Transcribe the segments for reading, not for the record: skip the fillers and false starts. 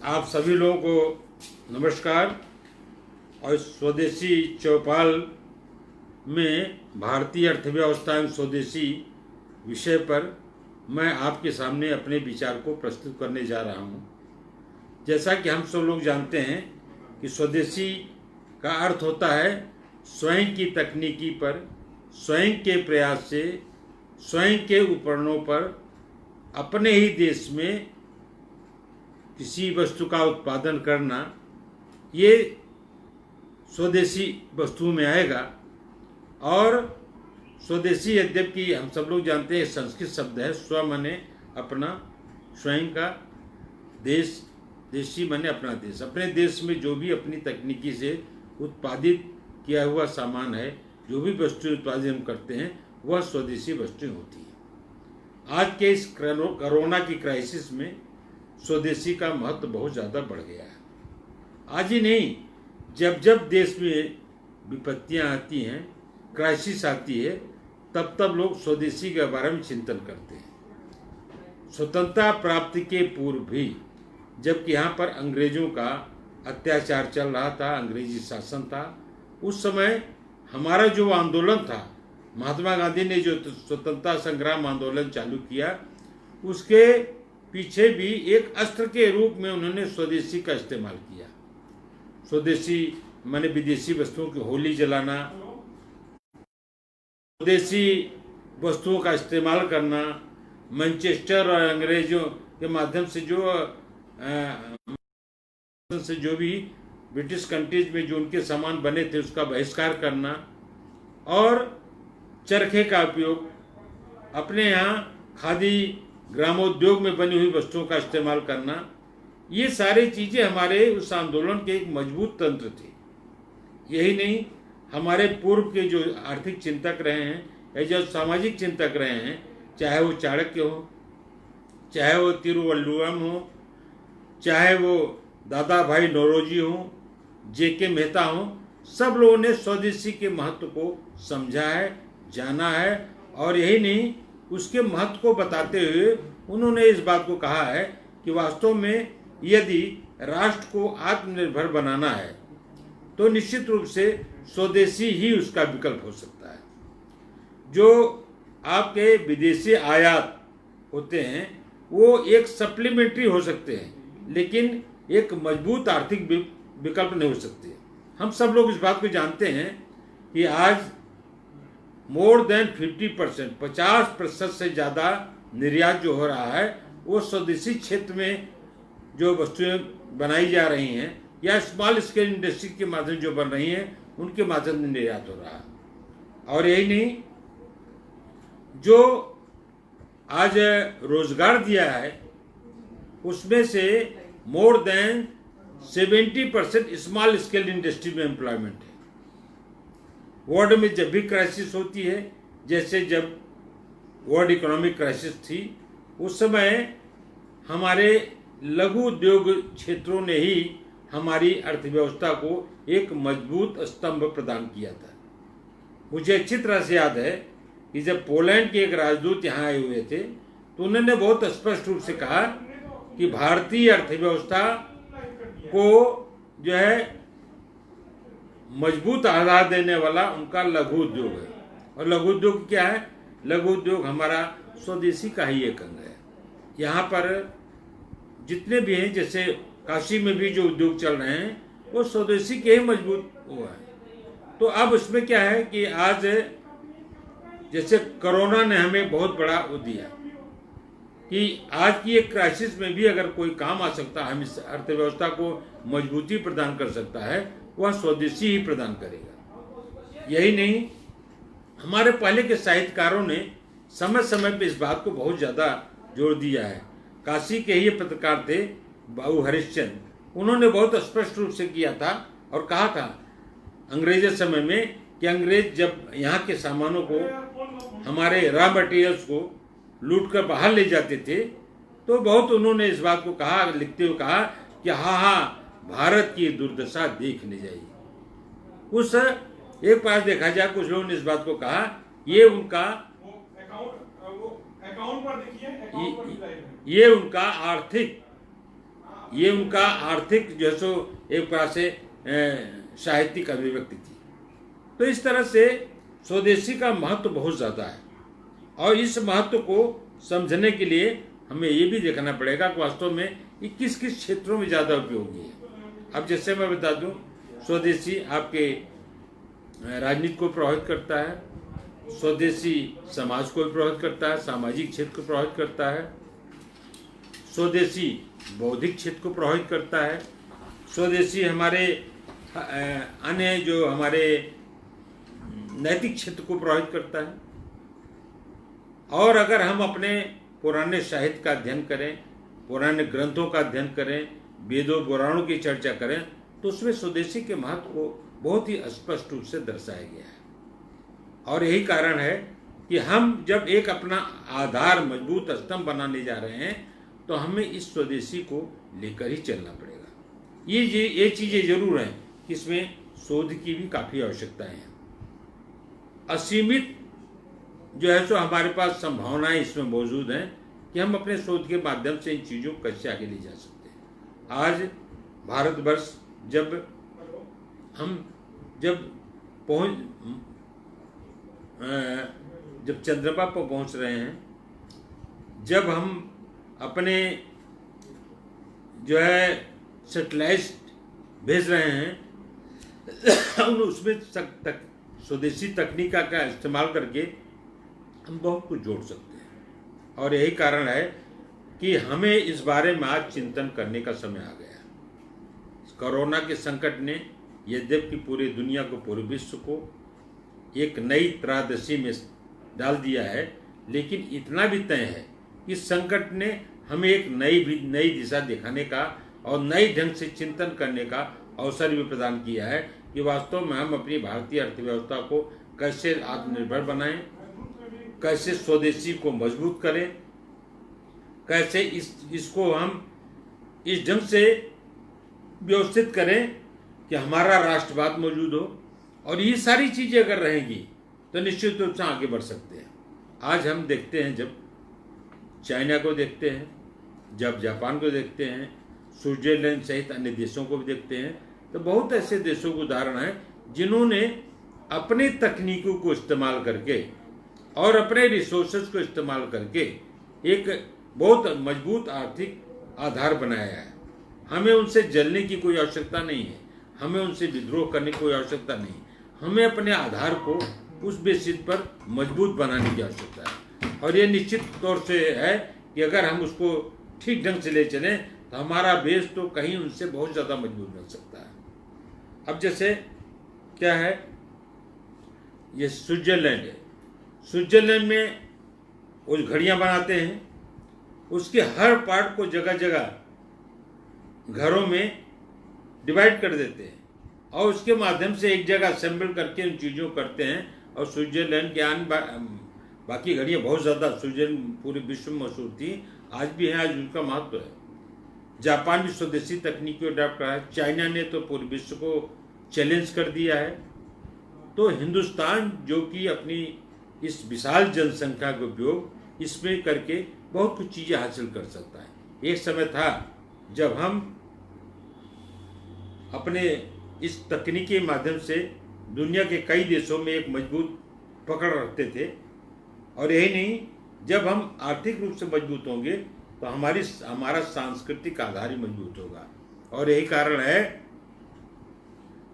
आप सभी लोगों को नमस्कार। और स्वदेशी चौपाल में भारतीय अर्थव्यवस्था एवं स्वदेशी विषय पर मैं आपके सामने अपने विचार को प्रस्तुत करने जा रहा हूं। जैसा कि हम सब लोग जानते हैं कि स्वदेशी का अर्थ होता है स्वयं की तकनीकी पर, स्वयं के प्रयास से, स्वयं के उपकरणों पर अपने ही देश में किसी वस्तु का उत्पादन करना, ये स्वदेशी वस्तुओं में आएगा। और स्वदेशी यद्यपि हम सब लोग जानते हैं संस्कृत शब्द है, स्व माने अपना, स्वयं का, देश, देशी माने अपना देश। अपने देश में जो भी अपनी तकनीकी से उत्पादित किया हुआ सामान है, जो भी वस्तु उत्पादन हम करते हैं, वह स्वदेशी वस्तुएं होती है। आज के इस कोरोना की क्राइसिस में स्वदेशी का महत्व बहुत ज़्यादा बढ़ गया है। आज ही नहीं, जब जब देश में विपत्तियां आती हैं, क्राइसिस आती है, तब तब लोग स्वदेशी के बारे में चिंतन करते हैं। स्वतंत्रता प्राप्ति के पूर्व भी, जबकि यहाँ पर अंग्रेजों का अत्याचार चल रहा था, अंग्रेजी शासन था, उस समय हमारा जो आंदोलन था, महात्मा गांधी ने जो स्वतंत्रता संग्राम आंदोलन चालू किया, उसके पीछे भी एक अस्त्र के रूप में उन्होंने स्वदेशी का इस्तेमाल किया। स्वदेशी माने विदेशी वस्तुओं की होली जलाना, स्वदेशी वस्तुओं का इस्तेमाल करना, मैनचेस्टर और अंग्रेजों के माध्यम से जो भी ब्रिटिश कंट्रीज में जो उनके सामान बने थे उसका बहिष्कार करना, और चरखे का उपयोग, अपने यहाँ खादी ग्रामोद्योग में बनी हुई वस्तुओं का इस्तेमाल करना, ये सारी चीज़ें हमारे उस आंदोलन के एक मजबूत तंत्र थे। यही नहीं, हमारे पूर्व के जो आर्थिक चिंतक रहे हैं या जो सामाजिक चिंतक रहे हैं, चाहे वो चाणक्य हो, चाहे वो तिरुवल्लुवर हो, चाहे वो दादा भाई नौरोजी हो, जेके मेहता हो, सब लोगों ने स्वदेशी के महत्व को समझा है, जाना है। और यही नहीं, उसके महत्व को बताते हुए उन्होंने इस बात को कहा है कि वास्तव में यदि राष्ट्र को आत्मनिर्भर बनाना है तो निश्चित रूप से स्वदेशी ही उसका विकल्प हो सकता है। जो आपके विदेशी आयात होते हैं वो एक सप्लीमेंट्री हो सकते हैं, लेकिन एक मजबूत आर्थिक विकल्प नहीं हो सकते। हम सब लोग इस बात को जानते हैं कि आज मोर देन 50%, 50% से ज़्यादा निर्यात जो हो रहा है वो स्वदेशी क्षेत्र में जो वस्तुएं बनाई जा रही हैं या स्मॉल स्केल इंडस्ट्री के माध्यम जो बन रही हैं, उनके माध्यम से निर्यात हो रहा है। और यही नहीं, जो आज रोजगार दिया है उसमें से more than 70% small scale industry में एम्प्लॉयमेंट है। वर्ल्ड में जब भी क्राइसिस होती है, जैसे जब वर्ल्ड इकोनॉमिक क्राइसिस थी, उस समय हमारे लघु उद्योग क्षेत्रों ने ही हमारी अर्थव्यवस्था को एक मजबूत स्तंभ प्रदान किया था। मुझे अच्छी तरह से याद है कि जब पोलैंड के एक राजदूत यहाँ आए हुए थे तो उन्होंने बहुत स्पष्ट रूप से कहा कि भारतीय अर्थव्यवस्था को जो है मजबूत आधार देने वाला उनका लघु उद्योग है। और लघु उद्योग क्या है? लघु उद्योग हमारा स्वदेशी का ही एक अंग है। यहाँ पर जितने भी हैं, जैसे काशी में भी जो उद्योग चल रहे हैं वो स्वदेशी के ही मजबूत हुआ है। तो अब उसमें क्या है कि आज जैसे कोरोना ने हमें बहुत बड़ा वो दिया कि आज की एक क्राइसिस में भी अगर कोई काम आ सकता है, हम इस अर्थव्यवस्था को मजबूती प्रदान कर सकता है, वह स्वदेशी ही प्रदान करेगा। यही नहीं, हमारे पहले के साहित्यकारों ने समय समय पे इस बात को बहुत ज़्यादा जोर दिया है। काशी के ही पत्रकार थे बाबू हरिश्चंद्र, उन्होंने बहुत स्पष्ट रूप से किया था और कहा था अंग्रेज समय में कि अंग्रेज जब यहाँ के सामानों को, हमारे रॉ मटेरियल्स को लूट कर बाहर ले जाते थे, तो बहुत उन्होंने इस बात को कहा, लिखते हुए कहा कि हाँ, भारत की दुर्दशा देखने जाइए। उस एक पास देखा जाए, कुछ लोगों ने इस बात को कहा, ये उनका ये उनका आर्थिक ये उनका आर्थिक जो है सो एक प्रकार से साहित्यिक अभिव्यक्ति थी। तो इस तरह से स्वदेशी का महत्व बहुत ज़्यादा है, और इस महत्व को समझने के लिए हमें ये भी देखना पड़ेगा कि वास्तव में ये किस किस क्षेत्रों में ज़्यादा उपयोगी है। अब जैसे मैं बता दूं, स्वदेशी आपके राजनीति को प्रभावित करता है, स्वदेशी समाज को भी प्रभावित करता है, सामाजिक क्षेत्र को प्रभावित करता है, स्वदेशी बौद्धिक क्षेत्र को प्रभावित करता है, स्वदेशी हमारे अन्य जो हमारे नैतिक क्षेत्र को प्रभावित करता है। और अगर हम अपने पुराने साहित्य का अध्ययन करें, पुराने ग्रंथों का अध्ययन करें, वेदों पुराणों की चर्चा करें, तो उसमें स्वदेशी के महत्व को बहुत ही स्पष्ट रूप से दर्शाया गया है। और यही कारण है कि हम जब एक अपना आधार मजबूत स्तंभ बनाने जा रहे हैं तो हमें इस स्वदेशी को लेकर ही चलना पड़ेगा। ये चीज़ें जरूर हैं कि इसमें शोध की भी काफ़ी आवश्यकताएं हैं। असीमित जो है सो हमारे पास संभावनाएं इसमें मौजूद हैं कि हम अपने शोध के माध्यम से इन चीज़ों को कैसे आगे ले जा सकते हैं। आज भारतवर्ष जब चंद्रमा पर पहुंच रहे हैं, जब हम अपने जो है सैटेलाइट भेज रहे हैं उसमें स्वदेशी तकनीक का इस्तेमाल करके हम बहुत कुछ जोड़ सकते हैं। और यही कारण है कि हमें इस बारे में आज चिंतन करने का समय आ गया। कोरोना के संकट ने यद्यपि पूरी दुनिया को, पूरे विश्व को एक नई त्रासदी में डाल दिया है, लेकिन इतना भी तय है कि संकट ने हमें एक नई दिशा दिखाने का और नई ढंग से चिंतन करने का अवसर भी प्रदान किया है कि वास्तव में हम अपनी भारतीय अर्थव्यवस्था को कैसे आत्मनिर्भर बनाएं, कैसे स्वदेशी को मजबूत करें, कैसे इसको हम इस ढंग से व्यवस्थित करें कि हमारा राष्ट्रवाद मौजूद हो। और ये सारी चीज़ें अगर रहेंगी तो निश्चित रूप से आगे बढ़ सकते हैं। आज हम देखते हैं, जब चाइना को देखते हैं, जब जापान को देखते हैं, स्विट्जरलैंड सहित अन्य देशों को भी देखते हैं, तो बहुत ऐसे देशों के उदाहरण हैं जिन्होंने अपने तकनीकों को इस्तेमाल करके और अपने रिसोर्सेज को इस्तेमाल करके एक बहुत मजबूत आर्थिक आधार बनाया है। हमें उनसे जलने की कोई आवश्यकता नहीं है, हमें उनसे विद्रोह करने की कोई आवश्यकता नहीं। हमें अपने आधार को उस बेसिस पर मजबूत बनाने की आवश्यकता है। और ये निश्चित तौर से है कि अगर हम उसको ठीक ढंग से ले चलें तो हमारा बेस तो कहीं उनसे बहुत ज़्यादा मजबूत बन सकता है। अब जैसे क्या है, ये स्विट्जरलैंड है। स्विट्जरलैंड में वो घड़ियाँ बनाते हैं, उसके हर पार्ट को जगह जगह घरों में डिवाइड कर देते हैं और उसके माध्यम से एक जगह असेंबल करके उन चीज़ों करते हैं। और स्विट्जरलैंड के बाकी घड़ियाँ बहुत ज़्यादा स्विट्जरलैंड पूरे विश्व में मशहूर थी, आज भी हैं, आज उनका महत्व है। जापान भी स्वदेशी तकनीक को अडॉप्ट करा है, चाइना ने तो पूरे विश्व को चैलेंज कर दिया है। तो हिंदुस्तान जो कि अपनी इस विशाल जनसंख्या का उपयोग इसमें करके बहुत कुछ चीज़ें हासिल कर सकता है। एक समय था जब हम अपने इस तकनीक के माध्यम से दुनिया के कई देशों में एक मजबूत पकड़ रखते थे। और यही नहीं, जब हम आर्थिक रूप से मजबूत होंगे तो हमारा सांस्कृतिक आधार ही मजबूत होगा। और यही कारण है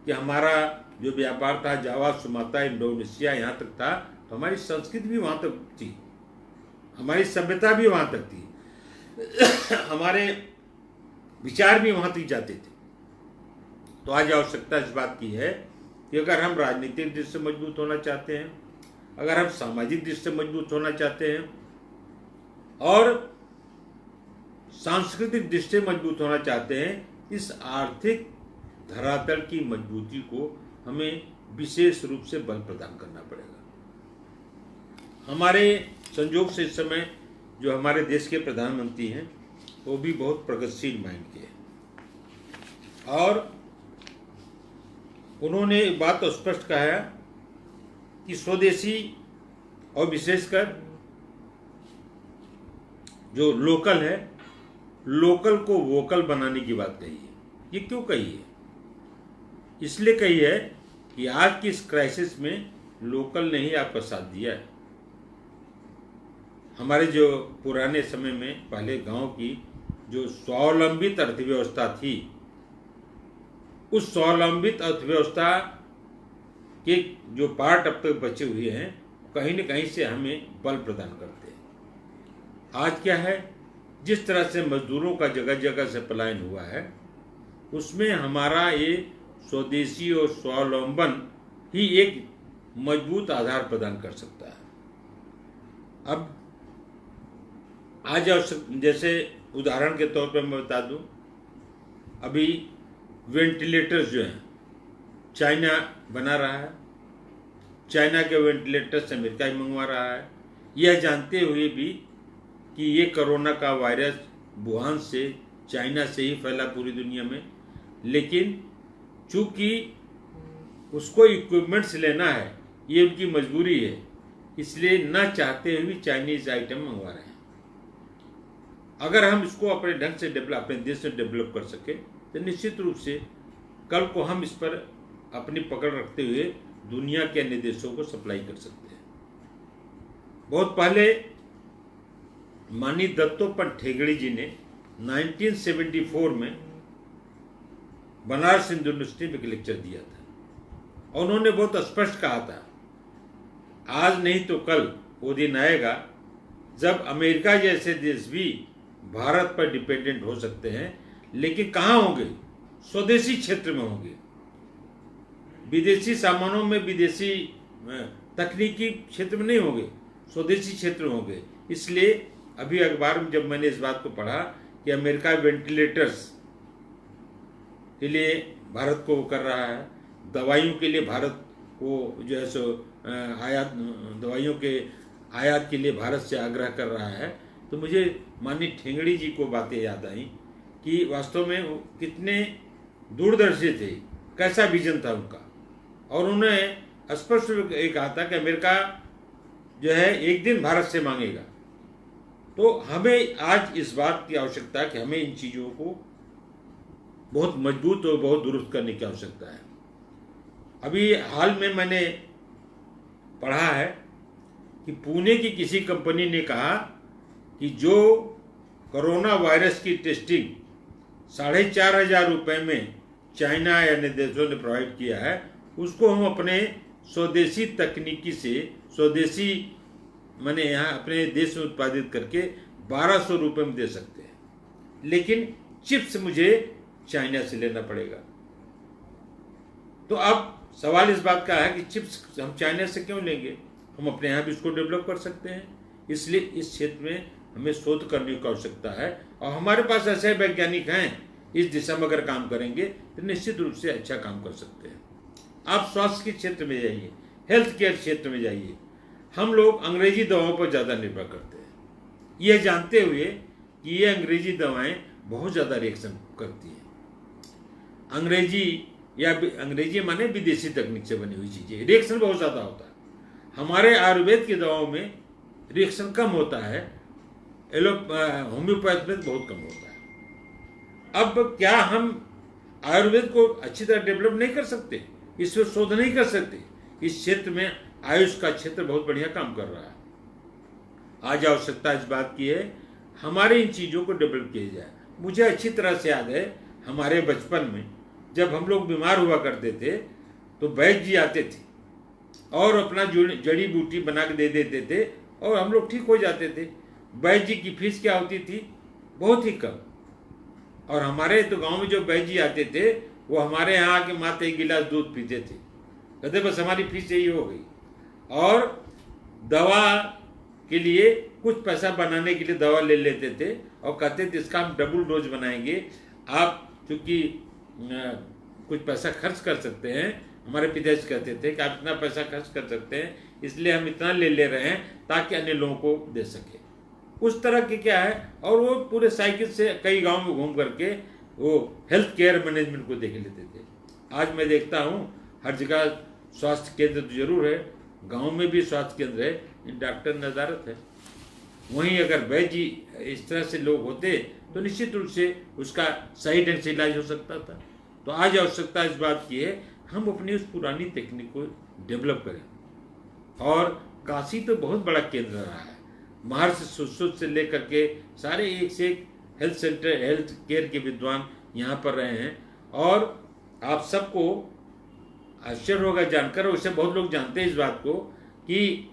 कि हमारा जो व्यापार था जावा, सुमात्रा, इंडोनेशिया यहाँ तक था, तो हमारी संस्कृति भी वहाँ तक थी, हमारी सभ्यता भी वहाँ तक थी, हमारे विचार भी वहाँ तक जाते थे। तो आज आवश्यकता इस बात की है कि अगर हम राजनीतिक दृष्टि से मजबूत होना चाहते हैं, अगर हम सामाजिक दृष्टि से मजबूत होना चाहते हैं और सांस्कृतिक दृष्टि से मजबूत होना चाहते हैं, इस आर्थिक धरातल की मजबूती को हमें विशेष रूप से बल प्रदान करना पड़ेगा। हमारे संयोग से इस समय जो हमारे देश के प्रधानमंत्री हैं वो भी बहुत प्रगतिशील माइंड के हैं और उन्होंने एक बात तो स्पष्ट कहा है कि स्वदेशी और विशेषकर जो लोकल है लोकल को वोकल बनाने की बात कही है। ये क्यों कही है? इसलिए कही है कि आज की इस क्राइसिस में लोकल ने ही आपका साथ दिया है। हमारे जो पुराने समय में पहले गांव की जो स्वावलंबित अर्थव्यवस्था थी, उस स्वावलंबित अर्थव्यवस्था के जो पार्ट अब तक बचे हुए हैं, कहीं न कहीं से हमें बल प्रदान करते हैं। आज क्या है, जिस तरह से मजदूरों का जगह जगह से पलायन हुआ है, उसमें हमारा ये स्वदेशी और स्वावलंबन ही एक मजबूत आधार प्रदान कर सकता है। अब आज जैसे उदाहरण के तौर पर मैं बता दूं, अभी वेंटिलेटर्स जो हैं चाइना बना रहा है, चाइना के वेंटिलेटर्स अमेरिका ही मंगवा रहा है, यह जानते हुए भी कि ये कोरोना का वायरस वुहान से, चाइना से ही फैला पूरी दुनिया में। लेकिन चूंकि उसको इक्विपमेंट्स लेना है, ये उनकी मजबूरी है, इसलिए न चाहते हुए भी चाइनीज आइटम मंगवा रहे हैं। अगर हम इसको अपने ढंग से अपने देश में डेवलप कर सके तो निश्चित रूप से कल को हम इस पर अपनी पकड़ रखते हुए दुनिया के अन्य देशों को सप्लाई कर सकते हैं। बहुत पहले माननीय दत्तोपंत ठेंगड़ी जी ने 1974 में बनारस हिंदू यूनिवर्सिटी में एक लेक्चर दिया था। उन्होंने बहुत स्पष्ट कहा था, आज नहीं तो कल वो दिन आएगा जब अमेरिका जैसे देश भी भारत पर डिपेंडेंट हो सकते हैं, लेकिन कहाँ होंगे? स्वदेशी क्षेत्र में होंगे। विदेशी सामानों में, विदेशी तकनीकी क्षेत्र में नहीं होंगे, स्वदेशी क्षेत्र में होंगे। इसलिए अभी अखबार में जब मैंने इस बात को पढ़ा कि अमेरिका वेंटिलेटर्स के लिए भारत को कर रहा है, दवाइयों के लिए भारत को जो है सो दवाइयों के आयात के लिए भारत से आग्रह कर रहा है, तो मुझे माननीय ठेंगड़ी जी को बातें याद आई कि वास्तव में वो कितने दूरदर्शी थे, कैसा विजन था उनका। और उन्होंने स्पष्ट रूप से कहा था कि अमेरिका जो है एक दिन भारत से मांगेगा। तो हमें आज इस बात की आवश्यकता है कि हमें इन चीज़ों को बहुत मजबूत और बहुत दुरुस्त करने की आवश्यकता है। अभी हाल में मैंने पढ़ा है कि पुणे की किसी कंपनी ने कहा कि जो कोरोना वायरस की टेस्टिंग 4,500 रुपये में चाइना या अन्य देशों ने प्रोवाइड किया है, उसको हम अपने स्वदेशी तकनीकी से, स्वदेशी माने यहाँ अपने देश में उत्पादित करके 1,200 रुपये में दे सकते हैं। लेकिन चिप्स मुझे चाइना से लेना पड़ेगा। तो अब सवाल इस बात का है कि चिप्स हम चाइना से क्यों लेंगे? हम अपने यहाँ भी इसको डेवलप कर सकते हैं। इसलिए इस क्षेत्र में हमें शोध करने की आवश्यकता है, और हमारे पास ऐसे वैज्ञानिक हैं, इस दिशा में अगर काम करेंगे तो निश्चित रूप से अच्छा काम कर सकते हैं। आप स्वास्थ्य के क्षेत्र में जाइए, हेल्थ केयर क्षेत्र में जाइए, हम लोग अंग्रेजी दवाओं पर ज़्यादा निर्भर करते हैं, यह जानते हुए कि ये अंग्रेजी दवाएं बहुत ज़्यादा रिएक्शन करती हैं। अंग्रेजी माने विदेशी तकनीक से बनी हुई चीज़ें, रिएक्शन बहुत ज़्यादा होता है। हमारे आयुर्वेद की दवाओं में रिएक्शन कम होता है, होम्योपैथ में बहुत कम होता है। अब क्या हम आयुर्वेद को अच्छी तरह डेवलप नहीं कर सकते? इस पर शोध नहीं कर सकते? इस क्षेत्र में आयुष का क्षेत्र बहुत बढ़िया काम कर रहा है। आज आवश्यकता इस बात की है हमारे इन चीज़ों को डेवलप किया जाए। मुझे अच्छी तरह से याद है, हमारे बचपन में जब हम लोग बीमार हुआ करते थे तो वैद्य जी आते थे और अपना जड़ी बूटी बना के दे देते थे और हम लोग ठीक हो जाते थे। वैद्य जी की फीस क्या होती थी? बहुत ही कम। और हमारे तो गांव में जो वैद्य जी आते थे वो हमारे यहाँ के मात्र 1 गिलास दूध पीते थे, कहते बस हमारी फीस यही हो गई। और दवा के लिए कुछ पैसा बनाने के लिए दवा ले लेते थे और कहते थे इसका हम डबल डोज बनाएंगे, आप चूँकि कुछ पैसा खर्च कर सकते हैं। हमारे पिताजी कहते थे कि आप इतना पैसा खर्च कर सकते हैं, इसलिए हम इतना ले रहे हैं ताकि अन्य लोगों को दे सके। उस तरह के क्या है, और वो पूरे साइकिल से कई गांव में घूम करके वो हेल्थ केयर मैनेजमेंट को देख लेते थे। आज मैं देखता हूँ हर जगह स्वास्थ्य केंद्र तो जरूर है, गांव में भी स्वास्थ्य केंद्र है, डॉक्टर नज़ारत है। वहीं अगर वैद्य जी इस तरह से लोग होते तो निश्चित रूप से उसका सही ढंग से इलाज हो सकता था। तो आज आवश्यकता इस बात की है हम अपनी उस पुरानी तकनीक को डेवलप करें। और काशी तो बहुत बड़ा केंद्र रहा है, महर्षि सुश्रुत से लेकर के सारे एक से एक हेल्थ सेंटर, हेल्थ केयर के विद्वान यहाँ पर रहे हैं। और आप सबको आश्चर्य होगा जानकर, उससे बहुत लोग जानते हैं इस बात को, कि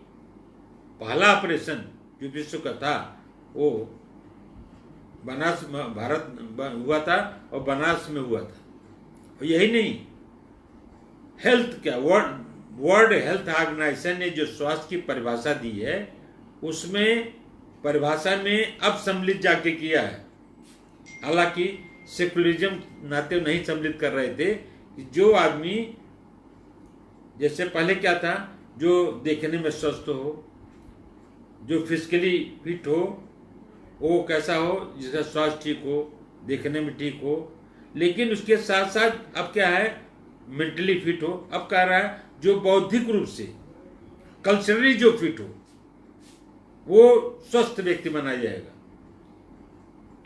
पहला ऑपरेशन जो विश्व का था वो बनारस भारत हुआ था और बनारस में हुआ था। और यही नहीं, हेल्थ क्या, वर्ल्ड हेल्थ ऑर्गेनाइजेशन ने जो स्वास्थ्य की परिभाषा दी है उसमें परिभाषा में अब सम्मिलित जाके किया है। हालांकि सेकुलरिज्म नाते नहीं सम्मिलित कर रहे थे कि जो आदमी, जैसे पहले क्या था, जो देखने में स्वस्थ हो, जो फिजिकली फिट हो, वो कैसा हो, जिसका स्वास्थ्य ठीक हो, देखने में ठीक हो, लेकिन उसके साथ साथ अब क्या है, मेंटली फिट हो। अब कह रहा है जो बौद्धिक रूप से, कल्चरली जो फिट हो, वो स्वस्थ व्यक्ति माना जाएगा।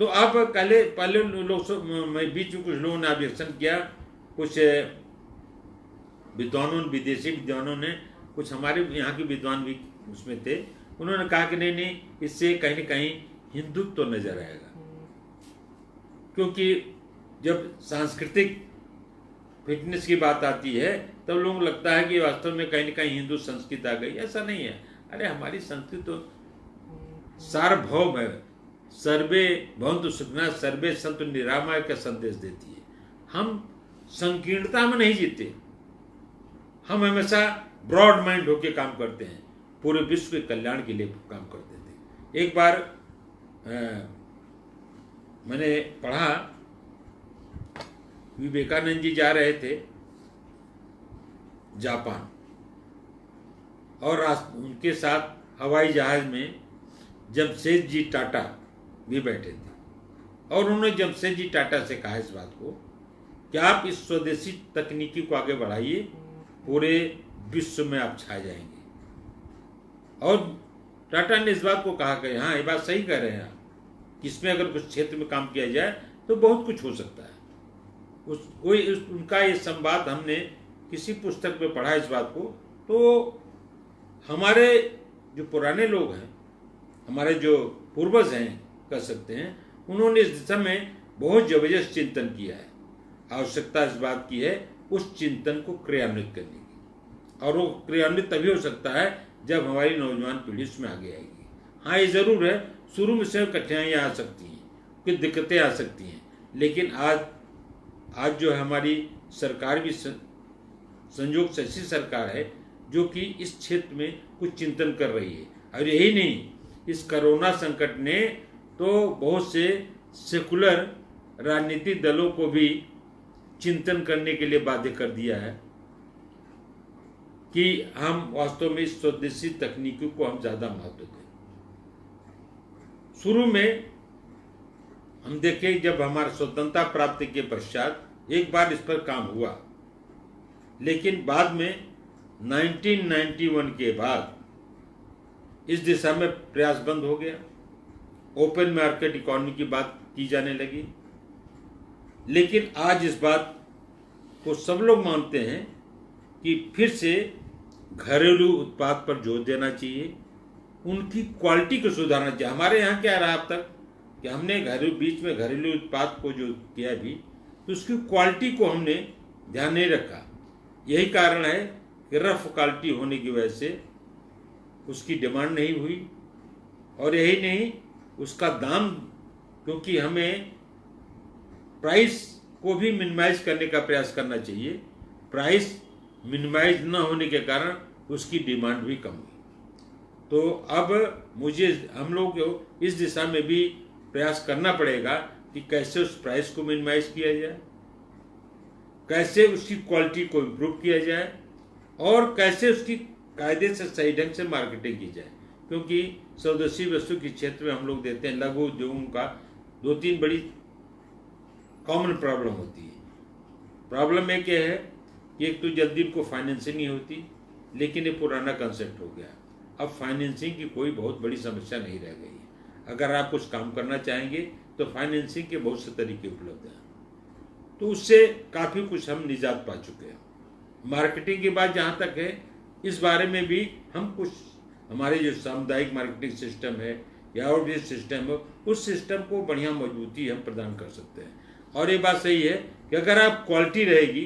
तो अब पहले लोग, बीच में कुछ लोगों ने ऑब्जेक्शन किया, कुछ विद्वानों, विदेशी विद्वानों ने, कुछ हमारे यहाँ के विद्वान भी उसमें थे, उन्होंने कहा कि नहीं, इससे कहीं न कहीं हिंदुत्व तो नजर आएगा। क्योंकि जब सांस्कृतिक फिटनेस की बात आती है तब लोगों को लगता है कि वास्तव में कहीं न कहीं हिंदू संस्कृति आ गई। ऐसा नहीं है। अरे हमारी संस्कृति तो सार्वभौम है, सर्वे भवन्तु सुखिनः सर्वे सन्तु निरामय का संदेश देती है। हम संकीर्णता में नहीं जीते, हम हमेशा ब्रॉड माइंड होकर काम करते हैं, पूरे विश्व के कल्याण के लिए काम करते थे। एक बार मैंने पढ़ा, विवेकानंद जी जा रहे थे जापान, और उनके साथ हवाई जहाज में जमशेद जी टाटा भी बैठे थे। और उन्होंने जमशेद जी टाटा से कहा इस बात को कि आप इस स्वदेशी तकनीकी को आगे बढ़ाइए, पूरे विश्व में आप छा जाएंगे। और टाटा ने इस बात को कहा कि हाँ, ये बात सही कह रहे हैं आप, कि इसमें अगर कुछ क्षेत्र में काम किया जाए तो बहुत कुछ हो सकता है। उनका ये संवाद हमने किसी पुस्तक में पढ़ा इस बात को। तो हमारे जो पुराने लोग हैं, हमारे जो पूर्वज हैं कह सकते हैं, उन्होंने इस दिशा में बहुत जबरदस्त चिंतन किया है। आवश्यकता इस बात की है उस चिंतन को क्रियान्वित करने की, और वो क्रियान्वित तभी हो सकता है जब हमारी नौजवान पीढ़ी उसमें आगे आएगी। हाँ, ये जरूर है, शुरू में से कठिनाइयाँ आ सकती हैं, कुछ दिक्कतें आ सकती हैं, लेकिन आज जो है हमारी सरकार भी संयोग से ऐसी सरकार है जो कि इस क्षेत्र में कुछ चिंतन कर रही है। और यही नहीं, इस कोरोना संकट ने तो बहुत से सेकुलर राजनीतिक दलों को भी चिंतन करने के लिए बाध्य कर दिया है कि हम वास्तव में इस स्वदेशी तकनीकों को हम ज्यादा महत्व दें। शुरू में हम देखें, जब हमारा स्वतंत्रता प्राप्ति के पश्चात एक बार इस पर काम हुआ, लेकिन बाद में 1991 के बाद इस दिशा में प्रयास बंद हो गया। ओपन मार्केट इकोनॉमी की बात की जाने लगी, लेकिन आज इस बात को सब लोग मानते हैं कि फिर से घरेलू उत्पाद पर जोर देना चाहिए, उनकी क्वालिटी को सुधारना चाहिए। हमारे यहाँ क्या रहा अब तक कि हमने बीच में घरेलू उत्पाद को जो किया भी, तो उसकी क्वालिटी को हमने ध्यान नहीं रखा। यही कारण है कि रफ क्वालिटी होने की वजह से उसकी डिमांड नहीं हुई, और यही नहीं, उसका दाम, क्योंकि हमें प्राइस को भी मिनिमाइज करने का प्रयास करना चाहिए, प्राइस मिनिमाइज न होने के कारण उसकी डिमांड भी कम हुई। तो अब हम लोग को इस दिशा में भी प्रयास करना पड़ेगा कि कैसे उस प्राइस को मिनिमाइज किया जाए, कैसे उसकी क्वालिटी को इम्प्रूव किया जाए, और कैसे उसकी कायदे से सही ढंग से मार्केटिंग की जाए। क्योंकि स्वदेशी वस्तु के क्षेत्र में हम लोग देते हैं, लघु उद्योगों का 2-3 बड़ी कॉमन प्रॉब्लम होती है। प्रॉब्लम एक ये है कि एक तो जल्दी उनको फाइनेंसिंग नहीं होती, लेकिन ये पुराना कंसेप्ट हो गया। अब फाइनेंसिंग की कोई बहुत बड़ी समस्या नहीं रह गई है। अगर आप कुछ काम करना चाहेंगे तो फाइनेंसिंग के बहुत से तरीके उपलब्ध हैं, तो उससे काफ़ी कुछ हम निजात पा चुके हैं। मार्केटिंग की बात जहाँ तक है, इस बारे में भी हम कुछ हमारे जो सामुदायिक मार्केटिंग सिस्टम है या आउटरीच सिस्टम है, उस सिस्टम को बढ़िया मजबूती हम प्रदान कर सकते हैं। और ये बात सही है कि अगर आप क्वालिटी रहेगी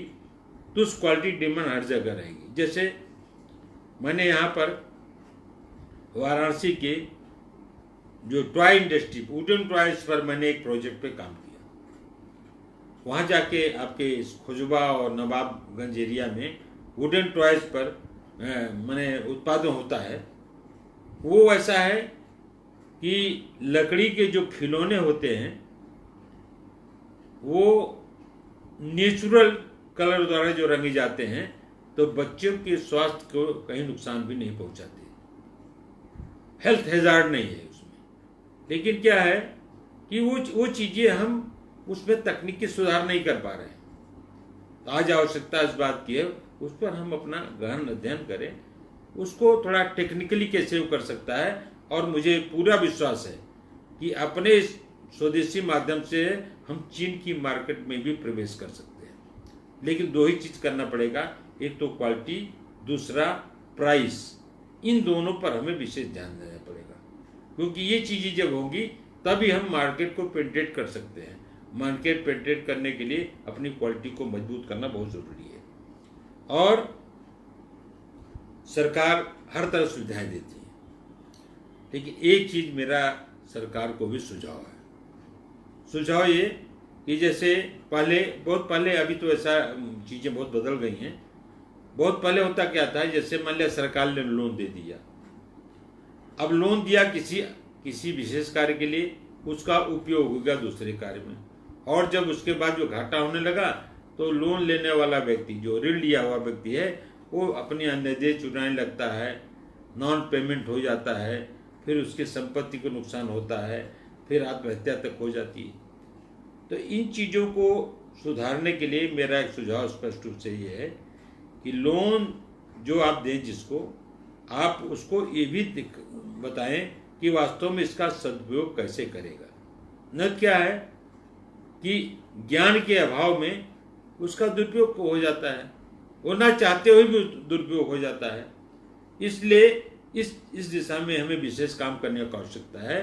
तो उस क्वालिटी डिमांड हर जगह रहेगी। जैसे मैंने यहाँ पर वाराणसी के जो टॉय इंडस्ट्री, वुडन टॉयज पर मैंने एक प्रोजेक्ट पे काम किया। वहाँ जाके आपके खुजबा और नवाबगंज एरिया में वुडन टॉयज पर मैंने उत्पादन होता है। वो ऐसा है कि लकड़ी के जो खिलौने होते हैं वो नेचुरल कलर द्वारा जो रंगे जाते हैं, तो बच्चों के स्वास्थ्य को कहीं नुकसान भी नहीं पहुंचाते, हेल्थ हैजार्ड नहीं है उसमें। लेकिन क्या है कि वो चीज़ें हम उसमें तकनीकी सुधार नहीं कर पा रहे हैं। तो आज आवश्यकता इस बात की है उस पर हम अपना गहन अध्ययन करें, उसको थोड़ा टेक्निकली कैसे वो कर सकता है। और मुझे पूरा विश्वास है कि अपने स्वदेशी माध्यम से हम चीन की मार्केट में भी प्रवेश कर सकते हैं। लेकिन दो ही चीज़ करना पड़ेगा, एक तो क्वालिटी, दूसरा प्राइस। इन दोनों पर हमें विशेष ध्यान देना पड़ेगा, क्योंकि ये चीज़ें जब होंगी तभी हम मार्केट को पेनिट्रेट कर सकते हैं। मार्केट पेनिट्रेट करने के लिए अपनी क्वालिटी को मजबूत करना बहुत ज़रूरी है। और सरकार हर तरह सुविधाएं देती है, लेकिन एक चीज़ मेरा सरकार को भी सुझाव है। सुझाव ये कि जैसे बहुत पहले, अभी तो ऐसा चीज़ें बहुत बदल गई हैं। बहुत पहले होता क्या था, जैसे मान लिया सरकार ने लोन दे दिया, अब लोन दिया किसी विशेष कार्य के लिए, उसका उपयोग होगा दूसरे कार्य में। और जब उसके बाद जो घाटा होने लगा तो लोन लेने वाला व्यक्ति, जो ऋण लिया हुआ व्यक्ति है, वो अपनी अन्य चुराने लगता है, नॉन पेमेंट हो जाता है, फिर उसकी संपत्ति को नुकसान होता है, फिर आत्महत्या तक हो जाती है। तो इन चीज़ों को सुधारने के लिए मेरा एक सुझाव स्पष्ट रूप से ये है कि लोन जो आप दें जिसको, आप उसको ये भी बताएं कि वास्तव में इसका सदुपयोग कैसे करेगा। न क्या है कि ज्ञान के अभाव में उसका दुरुपयोग हो जाता है, वो ना चाहते हुए भी दुरुपयोग हो जाता है। इसलिए इस दिशा में हमें विशेष काम करने की आवश्यकता है।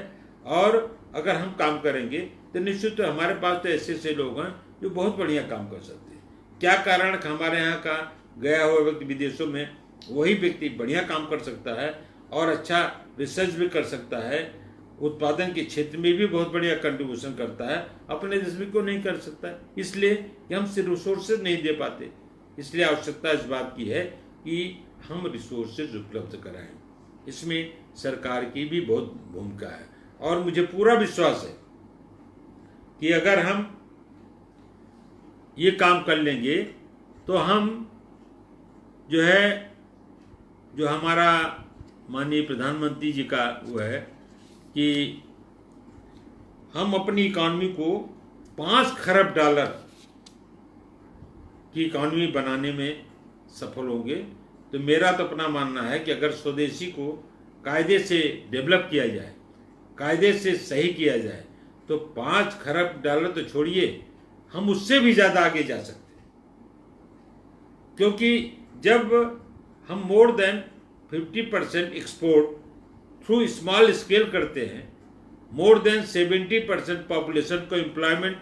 और अगर हम काम करेंगे तो निश्चित हमारे पास तो ऐसे लोग हैं जो बहुत बढ़िया काम कर सकते हैं। क्या कारण हमारे यहाँ का गया हुआ व्यक्ति विदेशों में, वही व्यक्ति बढ़िया काम कर सकता है और अच्छा रिसर्च भी कर सकता है, उत्पादन के क्षेत्र में भी बहुत बढ़िया कंट्रीब्यूशन करता है, अपने देश में क्यों नहीं कर सकता है? इसलिए कि हम रिसोर्सेज नहीं दे पाते। इसलिए आवश्यकता इस बात की है कि हम रिसोर्सेज उपलब्ध कराएं। इसमें सरकार की भी बहुत भूमिका है। और मुझे पूरा विश्वास है कि अगर हम ये काम कर लेंगे तो हम जो हमारा माननीय प्रधानमंत्री जी का वो है कि हम अपनी इकॉनमी को 5 खरब डॉलर की इकॉनमी बनाने में सफल होंगे। तो मेरा तो अपना मानना है कि अगर स्वदेशी को कायदे से डेवलप किया जाए, कायदे से सही किया जाए, तो 5 खरब डॉलर तो छोड़िए, हम उससे भी ज़्यादा आगे जा सकते हैं। क्योंकि जब हम more than 50% export through small scale करते हैं, मोर देन 70% पॉपुलेशन को एम्प्लॉयमेंट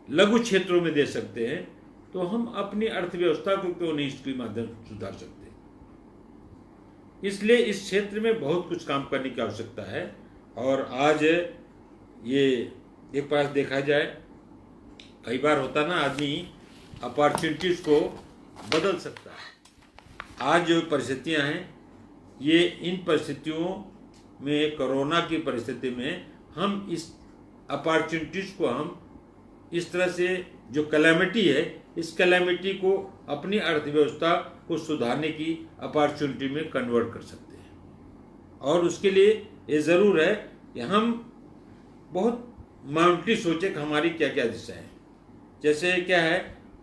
लघु क्षेत्रों में दे सकते हैं, तो हम अपनी अर्थव्यवस्था को क्यों नहीं इसके माध्यम से सुधार सकते। इसलिए इस क्षेत्र में बहुत कुछ काम करने की आवश्यकता है। और आज ये एक पास देखा जाए, कई बार होता ना, आदमी अपॉर्चुनिटीज़ को बदल सकता है। आज जो परिस्थितियां हैं, ये इन परिस्थितियों में, कोरोना की परिस्थिति में, हम इस अपॉर्चुनिटीज़ को हम इस तरह से, जो कैलेमिटी है, इस कैलेमिटी को अपनी अर्थव्यवस्था को सुधारने की अपॉर्चुनिटी में कन्वर्ट कर सकते हैं। और उसके लिए ये ज़रूर है कि हम बहुत माउंटली सोचें कि हमारी क्या क्या दिशा है। जैसे क्या है,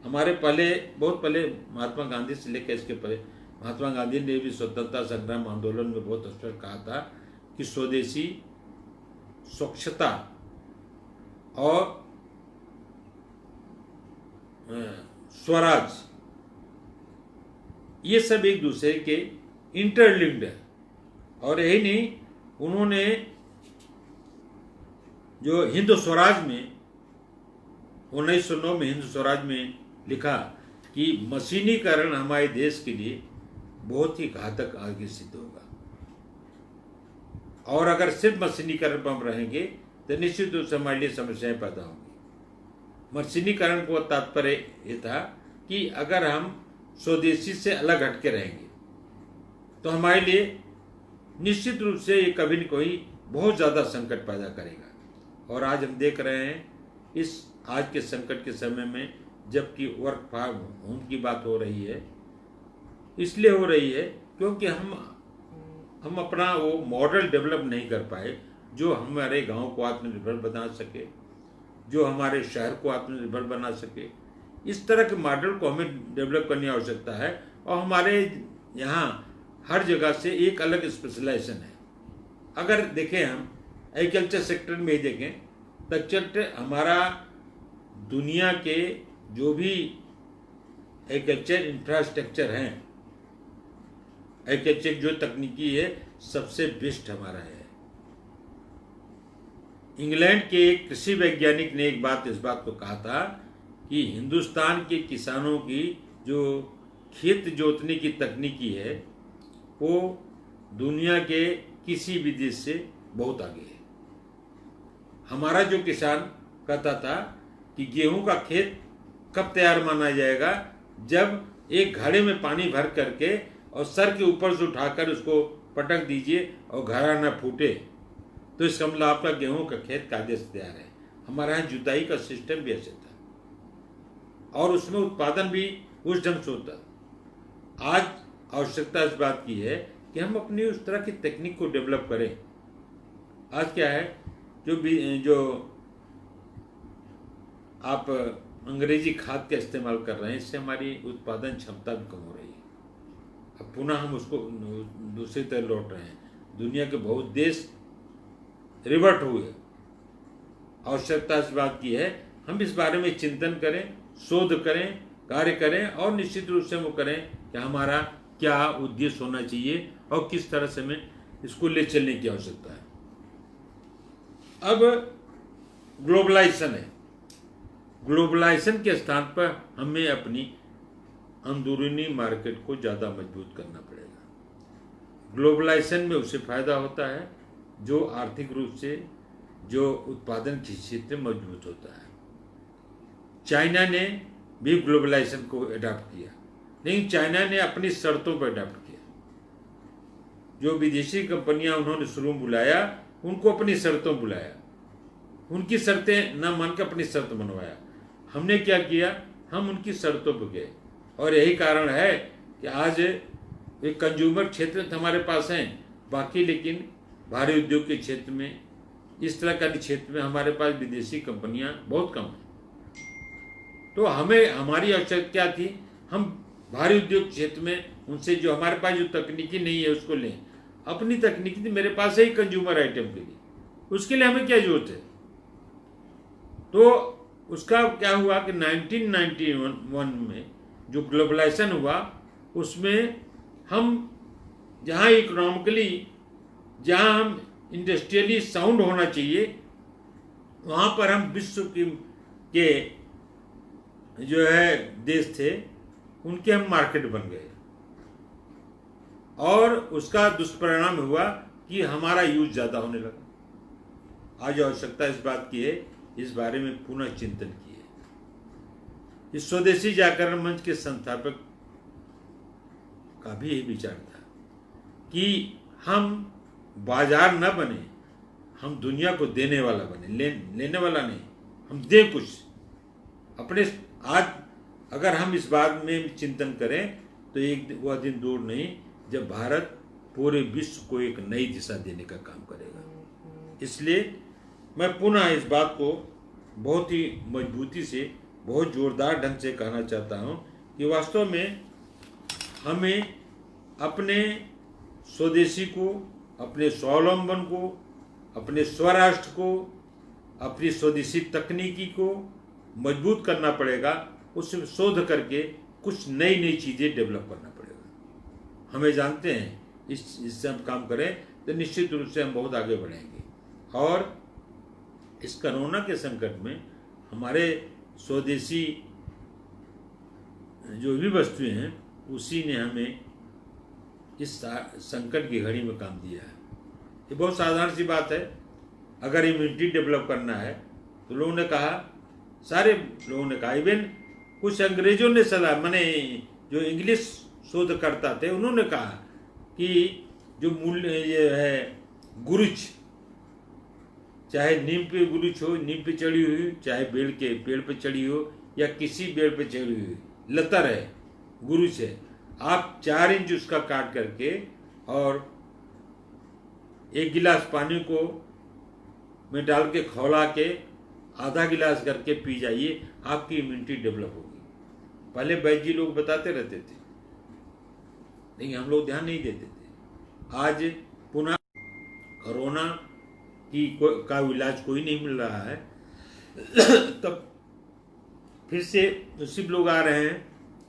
हमारे बहुत पहले महात्मा गांधी से लेकर इसके पहले महात्मा गांधी ने भी स्वतंत्रता संग्राम आंदोलन में बहुत स्पष्ट कहा था कि स्वदेशी स्वच्छता और स्वराज, ये सब एक दूसरे के इंटरलिंक्ड है। और यही नहीं, उन्होंने जो हिंद स्वराज में 1909 में हिंद स्वराज में लिखा कि मशीनीकरण हमारे देश के लिए बहुत ही घातक आगे सिद्ध होगा, और अगर सिर्फ मशीनीकरण पर हम रहेंगे तो निश्चित रूप से हमारे लिए समस्याएं पैदा होंगी। मशीनीकरण को तात्पर्य ये था कि अगर हम स्वदेशी से अलग हटके रहेंगे तो हमारे लिए निश्चित रूप से ये कभी न कभी बहुत ज़्यादा संकट पैदा करेगा। और आज हम देख रहे हैं इस आज के संकट के समय में, जबकि वर्क फ्रॉम होम की बात हो रही है, इसलिए हो रही है क्योंकि हम अपना वो मॉडल डेवलप नहीं कर पाए जो हमारे गांव को आत्मनिर्भर बना सके, जो हमारे शहर को आत्मनिर्भर बना सके। इस तरह के मॉडल को हमें डेवलप करने की आवश्यकता है। और हमारे यहाँ हर जगह से एक अलग स्पेशलाइजेशन है। अगर देखें हम एग्रीकल्चर सेक्टर में ही देखें, एग्रीकल्चर हमारा दुनिया के जो भी एग्रीकल्चर इंफ्रास्ट्रक्चर हैं, एग्रीकल्चर जो तकनीकी है, सबसे बेस्ट हमारा है। इंग्लैंड के एक कृषि वैज्ञानिक ने इस बात को कहा था कि हिंदुस्तान के किसानों की जो खेत जोतने की तकनीकी है वो दुनिया के किसी भी देश से बहुत आगे है। हमारा जो किसान कहता था कि गेहूं का खेत कब तैयार माना जाएगा, जब एक घड़े में पानी भर करके और सर के ऊपर से उठाकर उसको पटक दीजिए और घड़ा न फूटे, तो इसका मतलब आपका गेहूं का खेत कायदे से तैयार है। हमारे यहाँ जुताई का सिस्टम भी ऐसे था और उसमें उत्पादन भी उस ढंग से होता। आज आवश्यकता इस बात की है कि हम अपनी उस तरह की तकनीक को डेवलप करें। आज क्या है, जो आप अंग्रेजी खाद का इस्तेमाल कर रहे हैं, इससे हमारी उत्पादन क्षमता भी कम हो रही है। अब पुनः हम उसको दूसरी तरह लौट रहे हैं। दुनिया के बहुत देश रिवर्ट हुए। आवश्यकता इस बात की है हम इस बारे में चिंतन करें, शोध करें, कार्य करें और निश्चित रूप से वो करें कि हमारा क्या उद्देश्य होना चाहिए और किस तरह से हमें इसको ले चलने की आवश्यकता है। अब ग्लोबलाइजेशन है। ग्लोबलाइजेशन के स्थान पर हमें अपनी अंदरूनी मार्केट को ज़्यादा मजबूत करना पड़ेगा। ग्लोबलाइजेशन में उसे फायदा होता है जो आर्थिक रूप से, जो उत्पादन के क्षेत्र में मजबूत होता है। चाइना ने भी ग्लोबलाइजेशन को अडॉप्ट किया, लेकिन चाइना ने अपनी शर्तों पर अडॉप्ट किया। जो विदेशी कंपनियां उन्होंने शुरू में बुलाया, उनको अपनी शर्तों बुलाया, उनकी शर्तें न मानकर अपनी शर्त मनवाया। हमने क्या किया, हम उनकी शर्तों पर गए। और यही कारण है कि आज एक कंज्यूमर क्षेत्र हमारे पास हैं, बाकी लेकिन भारी उद्योग के क्षेत्र में, इस तरह का क्षेत्र में हमारे पास विदेशी कंपनियां बहुत कम हैं। तो हमें हमारी आवश्यकता क्या थी, हम भारी उद्योग क्षेत्र में उनसे जो हमारे पास जो तकनीकी नहीं है उसको लें। अपनी तकनीकी मेरे पास है ही कंज्यूमर आइटम के लिए, उसके लिए हमें क्या जरूरत है। तो उसका क्या हुआ कि 1991 में जो ग्लोबलाइजेशन हुआ, उसमें हम जहाँ इकोनॉमिकली, जहाँ हम इंडस्ट्रियली साउंड होना चाहिए, वहाँ पर हम विश्व के जो है देश थे, उनके हम मार्केट बन गए। और उसका दुष्परिणाम हुआ कि हमारा यूज ज़्यादा होने लगा। आज आवश्यकता इस बात की है, इस बारे में पुनः चिंतन किए। इस स्वदेशी जागरण मंच के संस्थापक का भी यही विचार था कि हम बाजार न बने, हम दुनिया को देने वाला बने, लेने वाला नहीं। हम दें कुछ अपने। आज अगर हम इस बात में चिंतन करें तो एक वह दिन दूर नहीं जब भारत पूरे विश्व को एक नई दिशा देने का काम करेगा। इसलिए मैं पुनः इस बात को बहुत ही मजबूती से, बहुत जोरदार ढंग से कहना चाहता हूँ कि वास्तव में हमें अपने स्वदेशी को, अपने स्वावलंबन को, अपने स्वराष्ट्र को अपनी स्वदेशी तकनीकी को मजबूत करना पड़ेगा, उसमें शोध करके कुछ नई नई चीज़ें डेवलप करना पड़ेगा। हमें जानते हैं इससे हम काम करें तो निश्चित रूप से हम बहुत आगे बढ़ेंगे। और इस कोरोना के संकट में हमारे स्वदेशी जो भी वस्तुएं हैं उसी ने हमें इस संकट की घड़ी में काम दिया है। ये बहुत साधारण सी बात है। अगर इम्यूनिटी डेवलप करना है तो लोगों ने कहा, सारे लोगों ने कहा, इवन कुछ अंग्रेजों ने सलाह, माने जो इंग्लिश शोधकर्ता थे उन्होंने कहा कि जो मूल्य ये है गुरुच, चाहे नीम पे गुरुच हो, नीम पे चढ़ी हुई, चाहे बेल के पेड़ पे चढ़ी हो या किसी पेड़ पे चढ़ी हुई, लतर है, गुरुच है, आप 4 इंच उसका काट करके और 1 गिलास पानी को में डाल के खौला के आधा गिलास करके पी जाइए, आपकी इम्यूनिटी डेवलप होगी। पहले वैद्य जी लोग बताते रहते थे, लेकिन हम लोग ध्यान नहीं देते थे। आज पुनः कोरोना का इलाज कोई नहीं मिल रहा है तब फिर से उसी लोग आ रहे हैं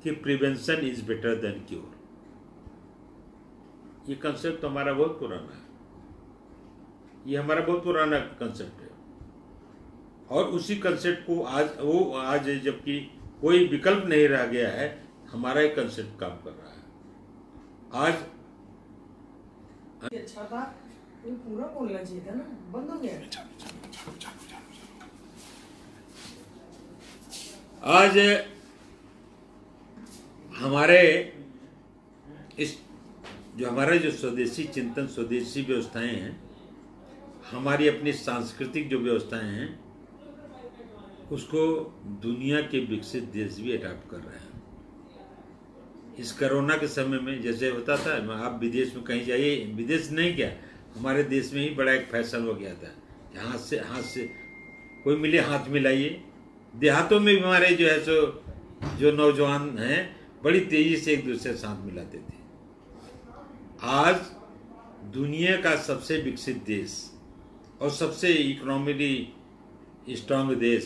कि prevention is better than cure. ये कंसेप्ट तो हमारा बहुत पुराना है, ये हमारा बहुत पुराना कंसेप्ट है। और उसी कंसेप्ट को आज जबकि कोई विकल्प नहीं रह गया है, हमारा एक कंसेप्ट काम कर रहा है। आज अच्छा था, पूरा बोलना चाहिए था ना, बंद हो गया। आज हमारे जो स्वदेशी चिंतन, स्वदेशी व्यवस्थाएं हैं, हमारी अपनी सांस्कृतिक जो व्यवस्थाएं हैं, उसको दुनिया के विकसित देश भी अडॉप्ट कर रहे हैं। इस कोरोना के समय में जैसे होता था, आप विदेश में कहीं जाइए, विदेश नहीं क्या, हमारे देश में ही बड़ा एक फैशन हो गया था कि हाथ से कोई मिले हाथ मिलाइए। देहातों में भी हमारे जो है सो जो नौजवान हैं बड़ी तेजी से एक दूसरे से हाथ मिलाते थे। आज दुनिया का सबसे विकसित देश और सबसे इकोनॉमिकली स्ट्रांग देश,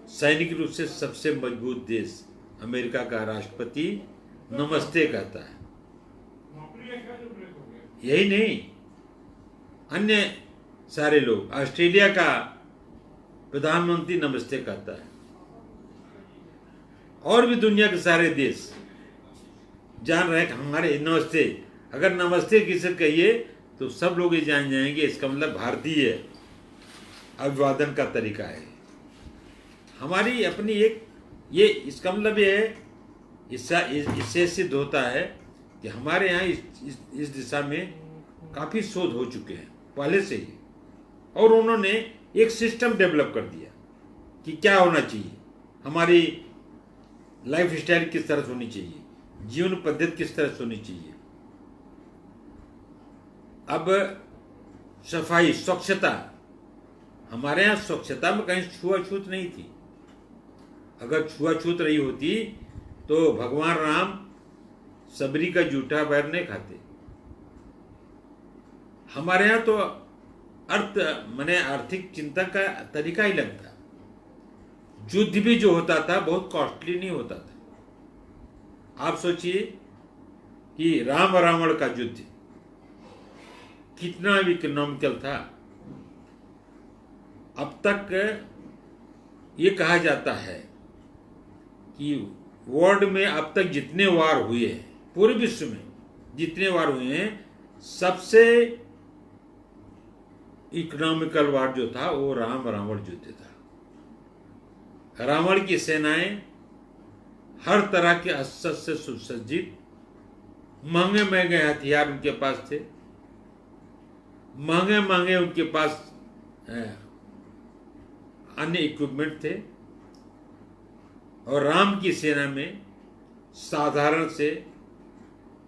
सैनिक रूप से सबसे मजबूत देश, अमेरिका का राष्ट्रपति नमस्ते कहता है। यही नहीं, अन्य सारे लोग, ऑस्ट्रेलिया का प्रधानमंत्री नमस्ते कहता है, और भी दुनिया के सारे देश जान रहे हैं कि हमारे नमस्ते, अगर नमस्ते किसे कहिए तो सब लोग ये जान जाएंगे इसका मतलब भारतीय अभिवादन का तरीका है। हमारी अपनी एक ये इसका मतलब ये है, इससे सिद्ध होता है कि हमारे यहाँ इस दिशा में काफ़ी शोध हो चुके हैं पहले से ही, और उन्होंने एक सिस्टम डेवलप कर दिया कि क्या होना चाहिए, हमारी लाइफ स्टाइल किस तरह से होनी चाहिए, जीवन पद्धति किस तरह से होनी चाहिए। अब सफाई, स्वच्छता, हमारे यहाँ स्वच्छता में कहीं छुआछूत नहीं थी। अगर छुआछूत रही होती तो भगवान राम सबरी का जूठा पैर नहीं खाते। हमारे यहाँ तो आर्थिक चिंतन का तरीका ही लगता। युद्ध भी जो होता था बहुत कॉस्टली नहीं होता था। आप सोचिए कि राम और रावण का युद्ध कितना इकोनॉमिकल था। अब तक ये कहा जाता है कि वर्ल्ड में अब तक जितने वार हुए हैं, पूरे विश्व में जितने वार हुए हैं, सबसे इकोनॉमिकल वार जो था वो राम रावण युद्ध था। रावण की सेनाएं हर तरह के अस्त्र से सुसज्जित, महंगे महंगे हथियार उनके पास थे, महंगे महंगे उनके पास अन्य इक्विपमेंट थे, और राम की सेना में साधारण से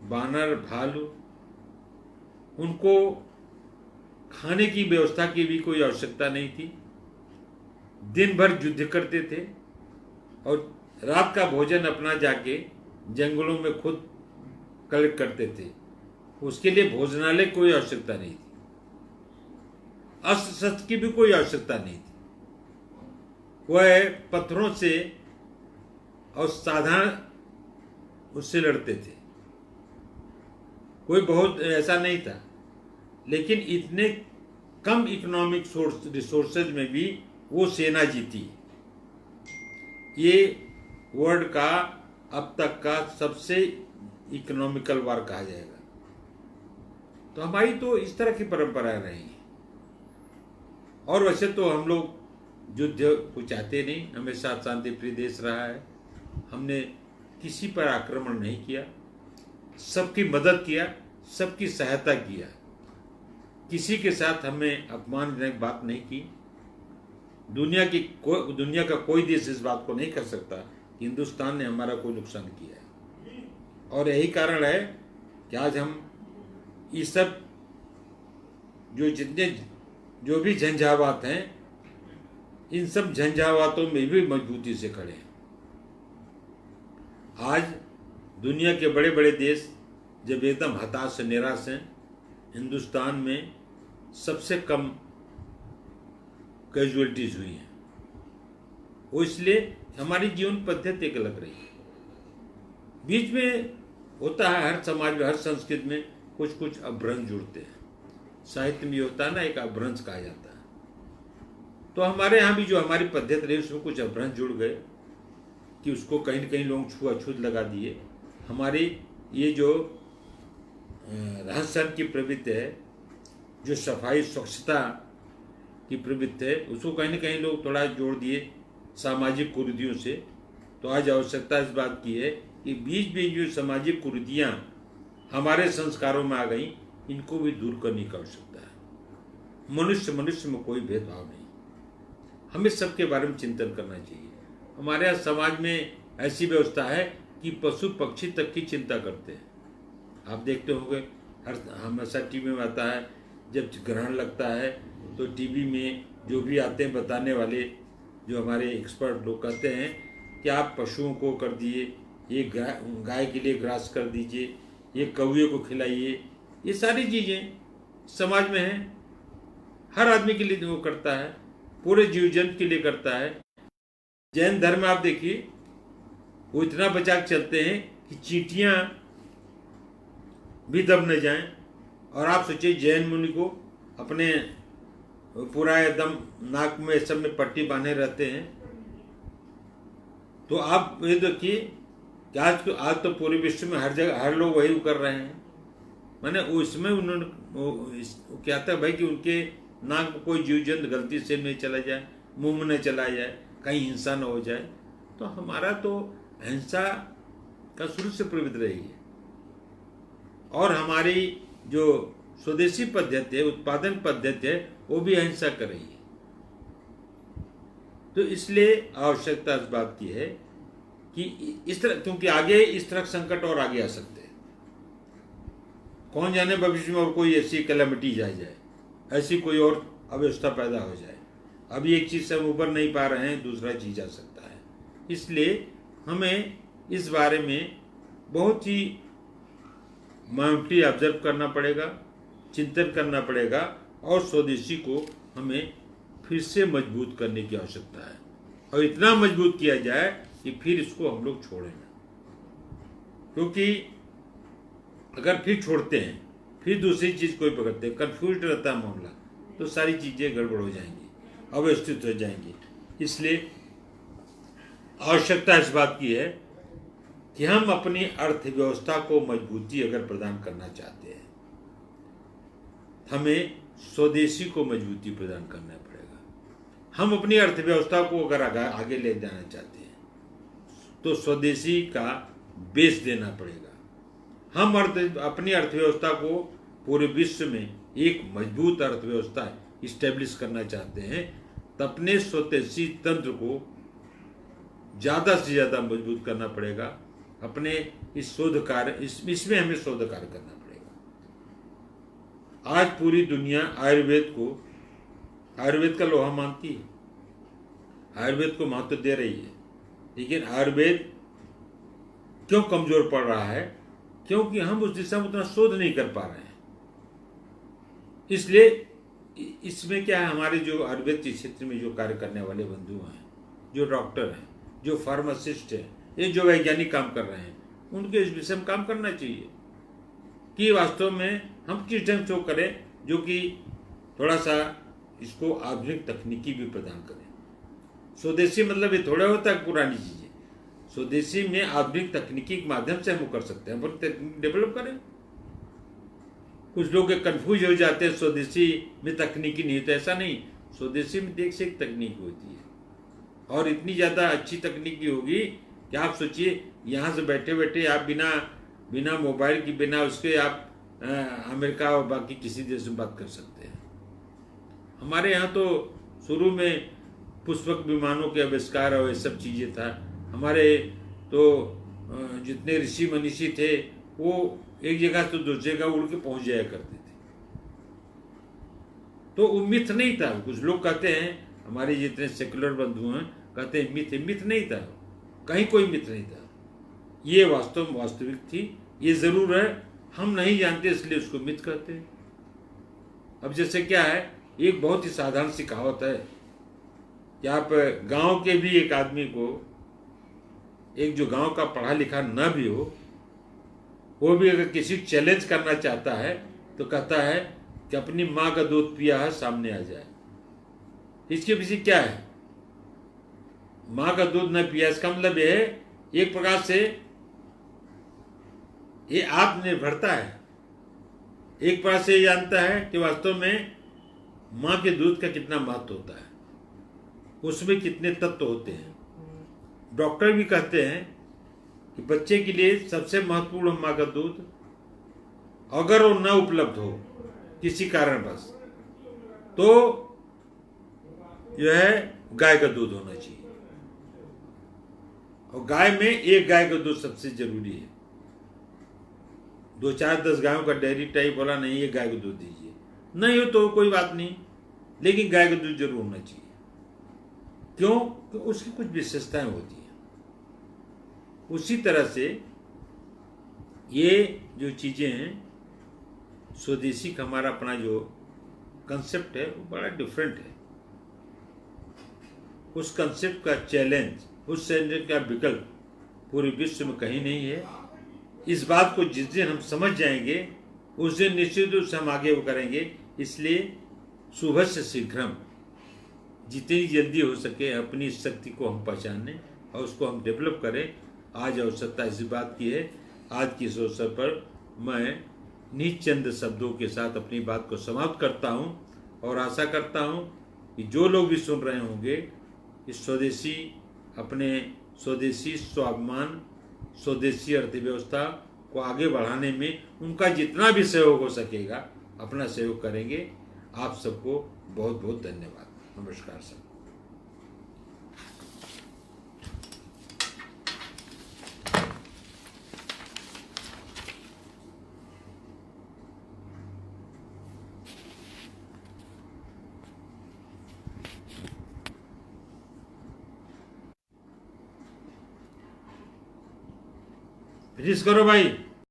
बानर, भालू, उनको खाने की व्यवस्था की भी कोई आवश्यकता नहीं थी। दिन भर युद्ध करते थे और रात का भोजन अपना जाके जंगलों में खुद कलेक्ट करते थे। उसके लिए भोजनालय कोई आवश्यकता नहीं थी। अस्त्र शस्त्र की भी कोई आवश्यकता नहीं थी। वह पत्थरों से और साधारण उससे लड़ते थे। कोई बहुत ऐसा नहीं था, लेकिन इतने कम इकोनॉमिक रिसोर्सेज में भी वो सेना जीती। ये वर्ल्ड का अब तक का सबसे इकोनॉमिकल वार कहा जाएगा। तो हमारी तो इस तरह की परंपराएं रही हैं। और वैसे तो हम लोग युद्ध को चाहते नहीं, हमेशा शांति प्रिय देश रहा है। हमने किसी पर आक्रमण नहीं किया, सबकी मदद किया, सबकी सहायता किया। किसी के साथ हमें अपमानजनक बात नहीं की। दुनिया का कोई देश इस बात को नहीं कर सकता कि हिंदुस्तान ने हमारा कोई नुकसान किया है। और यही कारण है कि आज हम ये सब जो भी झंझावात हैं, इन सब झंझावातों में भी मजबूती से खड़े हैं। आज दुनिया के बड़े बड़े देश जब एकदम हताश निराश हैं, हिंदुस्तान में सबसे कम कैजुअलिटीज हुई हैं। वो इसलिए हमारी जीवन पद्धति एक अलग रही है। बीच में होता है, हर समाज में, हर संस्कृति में कुछ कुछ अपभ्रंश जुड़ते हैं। साहित्य में होता है ना, एक अपभ्रंश कहा जाता है। तो हमारे यहाँ भी जो हमारी पद्धति रही उसमें कुछ अपभ्रंश जुड़ गए कि उसको कहीं न कहीं लोग छुआछूत लगा दिए। हमारी ये जो रहन सहन की प्रवृत्ति है, जो सफाई स्वच्छता की प्रवृत्ति है, उसको कहीं न कहीं लोग थोड़ा जोड़ दिए सामाजिक कुरीतियों से। तो आज आवश्यकता इस बात की है कि बीच बीच जो सामाजिक कुरीतियाँ हमारे संस्कारों में आ गई, इनको भी दूर करने की आवश्यकता है। मनुष्य में कोई भेदभाव नहीं, हमें सबके बारे में चिंतन करना चाहिए। हमारे यहाँ समाज में ऐसी व्यवस्था है कि पशु पक्षी तक की चिंता करते हैं। आप देखते होंगे, हमेशा टीवी में आता है, जब ग्रहण लगता है तो टीवी में जो भी आते हैं बताने वाले, जो हमारे एक्सपर्ट लोग कहते हैं कि आप पशुओं को कर दिए, ये गाय के लिए ग्रास कर दीजिए, ये कौवे को खिलाइए। ये सारी चीज़ें समाज में हैं, हर आदमी के लिए वो करता है, पूरे जीव जंतु के लिए करता है। जैन धर्म में आप देखिए, वो इतना बचा के चलते हैं कि चींटियाँ भी दब न जाएं। और आप सोचिए, जैन मुनि को अपने पूरा एकदम नाक में सब में पट्टी बांधे रहते हैं। तो आप ये देखिए कि आज तो पूरे विश्व में हर जगह हर लोग वही कर रहे हैं। मैंने उसमें उन्होंने क्या था भाई कि उनके नाक में कोई जीव जंतु गलती से नहीं चला जाए, मुंह में न चला जाए, कहीं हिंसा न हो जाए। तो हमारा तो अहिंसा का शुरू से प्रवृत्ति रही है। और हमारी जो स्वदेशी पद्धति है, उत्पादन पद्धति है, वो भी अहिंसा कर रही है। तो इसलिए आवश्यकता इस बात की है कि इस तरह, क्योंकि आगे इस तरह संकट और आगे आ सकते हैं। कौन जाने भविष्य में और कोई ऐसी कैलेमिटी आ जाए, ऐसी कोई और अव्यवस्था पैदा हो जाए। अभी एक चीज से हम उबर नहीं पा रहे हैं, दूसरा चीज आ सकता है। इसलिए हमें इस बारे में बहुत ही माइंडली ऑब्जर्व करना पड़ेगा, चिंतन करना पड़ेगा, और स्वदेशी को हमें फिर से मजबूत करने की आवश्यकता है। और इतना मजबूत किया जाए कि फिर इसको हम लोग छोड़ें ना। क्योंकि अगर फिर छोड़ते हैं, फिर दूसरी चीज कोई पकड़ते हैं, कंफ्यूज रहता है मामला, तो सारी चीजें गड़बड़ हो जाएंगी, अव्यवस्थित हो जाएंगी। इसलिए आवश्यकता इस बात की है कि हम अपनी अर्थव्यवस्था को मजबूती अगर प्रदान करना चाहते हैं, हमें स्वदेशी को मजबूती प्रदान करना पड़ेगा। हम अपनी अर्थव्यवस्था को अगर आगे ले जाना चाहते हैं तो स्वदेशी का बेस देना पड़ेगा। हम अपनी अर्थव्यवस्था को पूरे विश्व में एक मजबूत अर्थव्यवस्था इस्टेब्लिश करना चाहते हैं, तो अपने स्वदेशी तंत्र को ज़्यादा से ज़्यादा मजबूत करना पड़ेगा। अपने इस शोध कार्य इसमें हमें शोध कार्य करना पड़ेगा। आज पूरी दुनिया आयुर्वेद का लोहा मानती है, आयुर्वेद को महत्व दे रही है, लेकिन आयुर्वेद क्यों कमजोर पड़ रहा है? क्योंकि हम उस दिशा में उतना शोध नहीं कर पा रहे हैं। इसलिए इसमें क्या है, हमारे जो आयुर्वेद के क्षेत्र में जो कार्य करने वाले बंधु हैं, जो डॉक्टर हैं, जो फार्मासिस्ट हैं, ये जो वैज्ञानिक काम कर रहे हैं, उनके इस विषय में काम करना चाहिए कि वास्तव में हम किस ढंग से करें जो कि थोड़ा सा इसको आधुनिक तकनीकी भी प्रदान करें। स्वदेशी मतलब ये थोड़ा होता है पुरानी चीज़ें, स्वदेशी में आधुनिक तकनीकी के माध्यम से हम कर सकते हैं, अपन तकनीक डेवलप करें। कुछ लोग कंफ्यूज हो जाते हैं, स्वदेशी में तकनीकी नहीं होता, ऐसा नहीं, स्वदेशी में देख से एक तकनीक होती है और इतनी ज़्यादा अच्छी तकनीकी होगी कि आप सोचिए यहाँ से बैठे बैठे आप बिना मोबाइल की, बिना उसके आप अमेरिका और बाकी किसी देश में बात कर सकते हैं। हमारे यहाँ तो शुरू में पुष्पक विमानों के आविष्कार और ये सब चीज़ें था। हमारे तो जितने ऋषि मनीषी थे वो एक जगह से दूसरी जगह उड़ के पहुँच जाया करते थे, तो वो मिथ नहीं था। कुछ लोग कहते हैं, हमारे जितने सेकुलर बंधु हैं कहते हैं मिथ है, मिथ नहीं था, कहीं कोई मिथ नहीं था, ये वास्तव में वास्तविक थी। ये जरूर है हम नहीं जानते इसलिए उसको मिथ कहते हैं। अब जैसे क्या है, एक बहुत ही साधारण सी कहावत है कि आप गांव के भी एक आदमी को, एक जो गांव का पढ़ा लिखा न भी हो, वो भी अगर किसी चैलेंज करना चाहता है तो कहता है कि अपनी माँ का दूध पिया है सामने आ जाए। इसके पीछे क्या है, माँ का दूध न पिया, इसका मतलब ये है एक प्रकार से ये आत्मनिर्भरता है। एक प्रकार से ये जानता है कि वास्तव में माँ के दूध का कितना महत्व होता है, उसमें कितने तत्व होते हैं। डॉक्टर भी कहते हैं कि बच्चे के लिए सबसे महत्वपूर्ण माँ का दूध, अगर वो न उपलब्ध हो किसी कारणवश तो जो है गाय का दूध होना चाहिए, और गाय में एक गाय का दूध सबसे जरूरी है। 2, 4, 10 गायों का डेयरी टाइप वाला नहीं, एक गाय का दूध दीजिए, नहीं हो तो कोई बात नहीं, लेकिन गाय का दूध जरूर होना चाहिए। क्यों? तो उसकी कुछ विशेषताएं होती हैं। उसी तरह से ये जो चीजें हैं, स्वदेशी का हमारा अपना जो कंसेप्ट है वो बड़ा डिफरेंट है। उस कंसेप्ट का चैलेंज, उस चैलेंज का विकल्प पूरे विश्व में कहीं नहीं है। इस बात को जिस दिन हम समझ जाएंगे उस दिन निश्चित रूप से हम आगे वो करेंगे। इसलिए सुबह से शीघ्रम, जितनी जल्दी हो सके अपनी शक्ति को हम पहचानें और उसको हम डेवलप करें। आज आवश्यकता इसी बात की है। आज की इस अवसर पर मैं निचंद शब्दों के साथ अपनी बात को समाप्त करता हूं और आशा करता हूं कि जो लोग भी सुन रहे होंगे इस स्वदेशी, अपने स्वदेशी स्वाभिमान, स्वदेशी अर्थव्यवस्था को आगे बढ़ाने में उनका जितना भी सहयोग हो सकेगा अपना सहयोग करेंगे। आप सबको बहुत बहुत धन्यवाद। नमस्कार सर। फिनिश करो भाई।